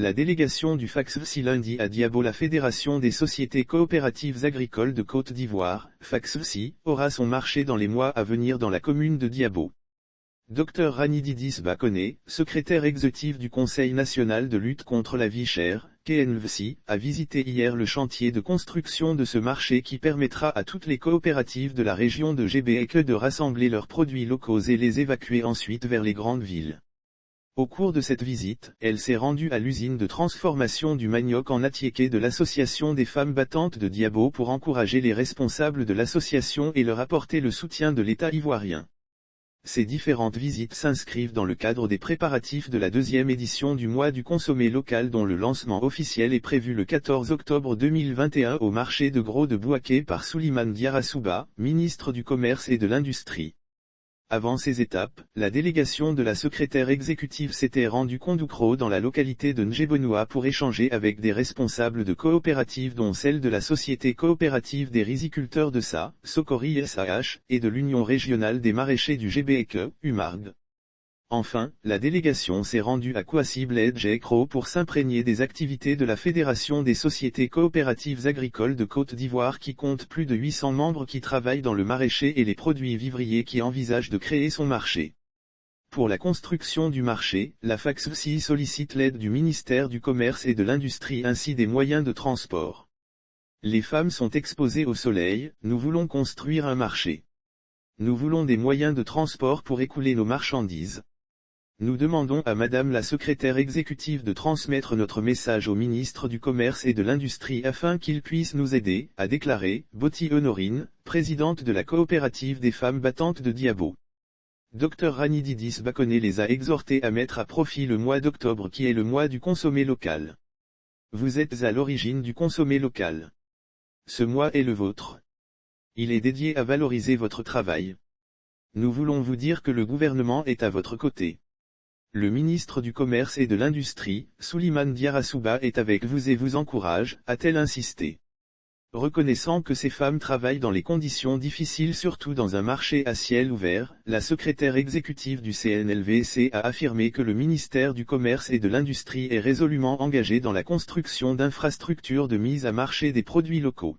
La délégation du FACSFSI lundi à Diabo. La Fédération des sociétés coopératives agricoles de Côte d'Ivoire, FACSFSI, aura son marché dans les mois à venir dans la commune de Diabo. Dr Rani Didis Bakone, secrétaire exécutif du Conseil national de lutte contre la vie chère, KNVSI, a visité hier le chantier de construction de ce marché qui permettra à toutes les coopératives de la région de Gbeke de rassembler leurs produits locaux et les évacuer ensuite vers les grandes villes. Au cours de cette visite, elle s'est rendue à l'usine de transformation du manioc en Atiéké de l'Association des femmes battantes de Diabo pour encourager les responsables de l'association et leur apporter le soutien de l'État ivoirien. Ces différentes visites s'inscrivent dans le cadre des préparatifs de la deuxième édition du mois du consommé local dont le lancement officiel est prévu le 14 octobre 2021 au marché de gros de Bouaké par Souleymane Diarra, ministre du Commerce et de l'Industrie. Avant ces étapes, la délégation de la secrétaire exécutive s'était rendue Kondoukro dans la localité de Njebenoua pour échanger avec des responsables de coopératives dont celle de la Société coopérative des riziculteurs de Sa, Sokori SAH, et de l'Union régionale des maraîchers du Gbeke, UMARG. Enfin, la délégation s'est rendue à Kouassi Bled Jekro pour s'imprégner des activités de la Fédération des sociétés coopératives agricoles de Côte d'Ivoire qui compte plus de 800 membres qui travaillent dans le maraîcher et les produits vivriers qui envisagent de créer son marché. Pour la construction du marché, la FACSFSI sollicite l'aide du ministère du Commerce et de l'Industrie ainsi des moyens de transport. Les femmes sont exposées au soleil, nous voulons construire un marché. Nous voulons des moyens de transport pour écouler nos marchandises. Nous demandons à Madame la secrétaire exécutive de transmettre notre message au ministre du Commerce et de l'Industrie afin qu'il puisse nous aider, a déclaré Boti Honorine, présidente de la coopérative des femmes battantes de Diabo. Dr Rani Didis Bakone les a exhortés à mettre à profit le mois d'octobre qui est le mois du consommé local. Vous êtes à l'origine du consommé local. Ce mois est le vôtre. Il est dédié à valoriser votre travail. Nous voulons vous dire que le gouvernement est à votre côté. Le ministre du Commerce et de l'Industrie, Souleymane Diarra, est avec vous et vous encourage, a-t-elle insisté. Reconnaissant que ces femmes travaillent dans les conditions difficiles surtout dans un marché à ciel ouvert, la secrétaire exécutive du CNLVC a affirmé que le ministère du Commerce et de l'Industrie est résolument engagé dans la construction d'infrastructures de mise à marché des produits locaux.